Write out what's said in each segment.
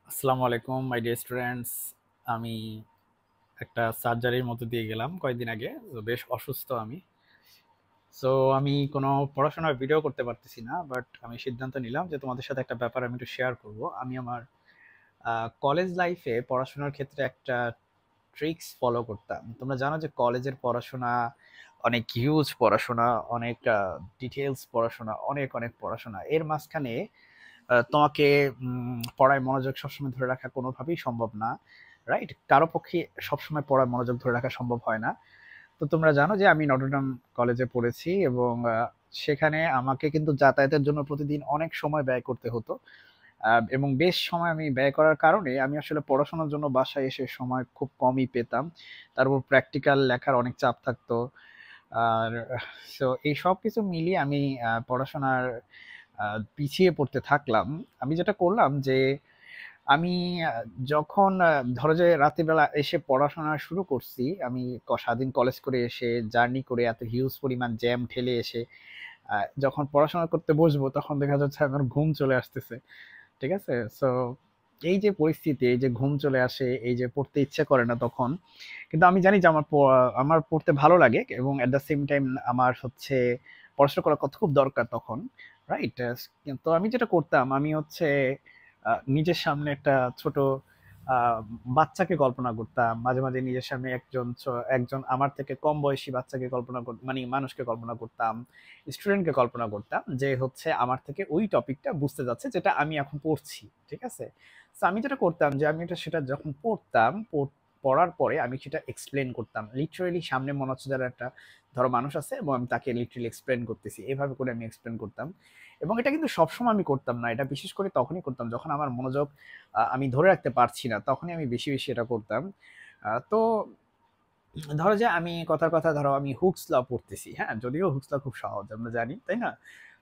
আসসালামু আলাইকুম my dear students. আমি একটা সার্জারির মধ্যে দিয়ে গেলাম কয়েকদিন আগে, তো বেশ অসুস্থ আমি। সো আমি কোনো পড়াশোনার ভিডিও করতে পারতেছি না, বাট আমি সিদ্ধান্ত নিলাম যে তোমাদের সাথে একটা ব্যাপার আমি একটু শেয়ার করব। আমি আমার কলেজ লাইফে পড়াশোনার ক্ষেত্রে একটা ট্রিক্স ফলো করতাম। তোমরা জানো যে কলেজের পড়াশোনা অনেক হিউজ পড়াশোনা, অনেক ডিটেলস পড়াশোনা, অনেক অনেক পড়াশোনা। এর মাঝখানে তোমাকে পড়ায় মনোযোগ সবসময় ধরে রাখা কোনোভাবেই সম্ভব না, রাইট? কারো পক্ষে সবসময় পড়ায় মনোযোগ ধরে রাখা সম্ভব হয় না। তো তোমরা জানো যে আমি নটরডেম কলেজে পড়েছি এবং সেখানে আমাকে কিন্তু যাতায়াতের জন্য প্রতিদিন অনেক সময় ব্যয় করতে হতো। এবং বেশ সময় আমি ব্যয় করার কারণে আমি আসলে পড়াশোনার জন্য বাসায় এসে সময় খুব কমই পেতাম। তারপর প্র্যাকটিক্যাল লেখার অনেক চাপ থাকতো। আর সো এই সব কিছু মিলিয়ে আমি পড়াশোনার পিছিয়ে পড়তে থাকলাম। আমি যেটা করলাম যে আমি আ যখন ধরো যে রাতের বেলা এসে পড়াশোনা শুরু করছি, আমি সারাদিন কলেজ করে এসে জার্নি করে এত হিউজ পরিমাণ জ্যাম ঠেলে এসে আ যখন পড়াশোনা করতে বসবো তখন দেখা যাচ্ছে আমার ঘুম চলে আসতেছে। ঠিক আছে? সো এই যে পরিস্থিতি, এই যে ঘুম চলে আসে, এই যে পড়তে ইচ্ছা করে না তখন। কিন্তু আমি জানি যে আমার পড়তে ভালো লাগে এবং এট দ্য সেম টাইম আমার হচ্ছে পড়াশোনা করা খুব দরকার তখন। রাইট? তো আমি যেটা করতাম আমি হচ্ছে নিজের সামনে একটা ছোট আ বাচ্চাকে কল্পনা করতাম। মাঝে, মাঝে নিজের সামনে একজন আমার থেকে কম বয়সী বাচ্চাকে মানে মানুষকে কল্পনা করতাম। স্টুডেন্টকে কল্পনা করতাম যে হচ্ছে আমার থেকে ওই টপিকটা বুঝতে যাচ্ছে যেটা আমি এখন পড়ছি। ঠিক আছে? সো আমি যেটা করতাম যে আমি সেটা যখন পড়তাম, পড়ার পরে আমি সেটা এক্সপ্লেইন করতাম। লিটারেলি সামনে মনে হচ্ছে যেন একটা ধরো মানুষ আছে এবং আমি তাকে লিটারেলি এক্সপ্লেইন করতেছি। এভাবে করে আমি এক্সপ্লেইন করতাম। এবং এটা কিন্তু সবসময় আমি করতাম না। এটা বিশেষ করে তখনই করতাম যখন আমার মনোযোগ আমি ধরে রাখতে পারছি না। তখনই আমি বেশি, বেশি এটা করতাম। তো ধরো যে আমি কথার কথা ধরো আমি হুকস ল পড়তেছি, হ্যাঁ? যদিও হুকস ল খুব সহজ আমরা জানি, তাই না?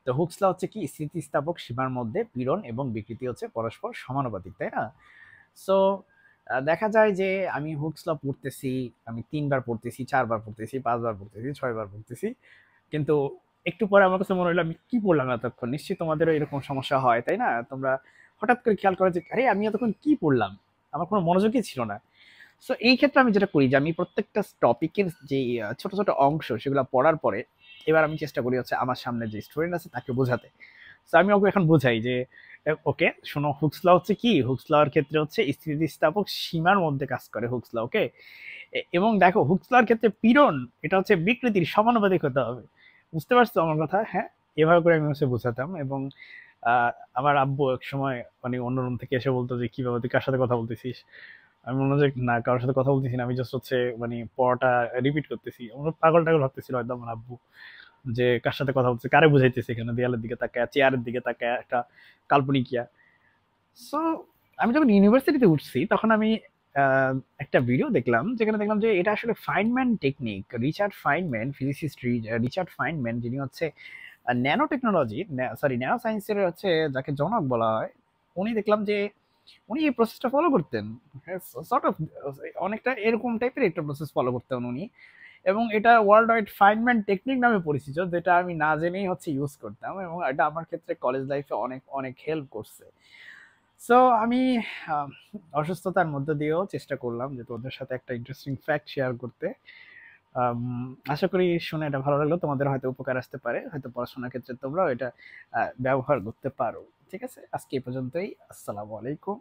তো হুকস ল হচ্ছে কি স্থিতিস্থাপক সীমার মধ্যে পীড়ন এবং বিকৃতি হচ্ছে পরস্পর সমানুপাতিক, তাই না? সো দেখা যায় যে আমি হুকস ল পড়তেছি, আমি ৩ বার পড়তেছি, ৪ বার পড়তেছি, ৫ বার পড়তেছি, ৬ বার পড়তেছি। কিন্তু একটু পরে আমার কাছে মনে হলো আমি কি পড়লাম এতক্ষণ? নিশ্চয়ই তোমাদেরও এরকম সমস্যা হয়, তাই না? তোমরা হঠাৎ করে খেয়াল করো যে, "আরে আমি এতক্ষণ কি পড়লাম?" আমার কোনো মনোযোগই ছিল না। সো এই ক্ষেত্রে আমি যেটা করি যে আমি প্রত্যেকটা টপিকের যেই ছোট, ছোট অংশ সেগুলা পড়ার পরে এবার আমি চেষ্টা করি হচ্ছে আমার সামনে যে স্টুডেন্ট আছে তাকে বোঝাতে। সো আমি ওকে এখন বোঝাই যে, ওকে শোনো হুকস ল হচ্ছে কি? হুকস ল এর ক্ষেত্রে হচ্ছে স্থিতিস্থাপক সীমার মধ্যে কাজ করে হুকস ল, ওকে? এবং দেখো হুকস ল এর ক্ষেত্রে পীড়ন এটা হচ্ছে বিকৃতির সমানুপাতিক হতে হবে। বুঝতে পারছো আমার কথা? হ্যাঁ? এভাবে করে আমি হচ্ছে বোঝাতাম এবং আ আমার আব্বু একসময় মানে অন্য রুম থেকে এসে বলত যে, "কি ব্যাপার তুই কার সাথে কথা বলতেছিস?" আমি বললাম যে, "না কারো সাথে কথা বলতেছি না। আমি জাস্ট হচ্ছে মানে পড়াটা রিপিট করতেছি।" আমরা পাগল-টাগল ভাবতেছিল হয়তো আমার আব্বু যে, "কার সাথে কথা বলতেছে? কারে বুঝাইতেছে এখানে দেয়ালের দিকে তাকায়া, চেয়ারের দিকে তাকায়া একটা কাল্পনিক ইয়া।" সো আমি যখন ইউনিভার্সিটিতে উঠছি তখন আমি আ একটা ভিডিও দেখলাম যেখানে দেখলাম যে এটা আসলে ফাইনম্যান টেকনিক। রিচার্ড ফাইনম্যান যিনি হচ্ছে nano technology sorry nano science এর হচ্ছে যাকে জনক বলা হয়। উনি দেখলাম যে উনি এই প্রসেসটা ফলো করতেন। হ্যাঁ, সর্ট অফ অনেকটা এরকম টাইপের একটা প্রসেস ফলো করতেন উনি। এবং এটা ওয়ার্লড ওয়াইড ফাইনম্যান টেকনিক নামে পরিচিত যেটা আমি না জেনেই হচ্ছে ইউজ করতাম এবং এটা আমার ক্ষেত্রে কলেজ লাইফে অনেক, অনেক হেল্প করছে। সো আমি আম অসুস্থতার মধ্য দিয়েও চেষ্টা করলাম যে তোমাদের সাথে একটা ইন্টারেস্টিং ফ্যাক্ট শেয়ার করতে। আম আশা করি শুনে এটা ভালো লাগলো। তোমাদের হয়তো উপকার আসতে পারে। হয়তো পড়াশোনার ক্ষেত্রে তোমরাও এটা ব্যবহার করতে পারো। ঠিক আছে? আজকে এই পর্যন্তই। আসসালামু আলাইকুম।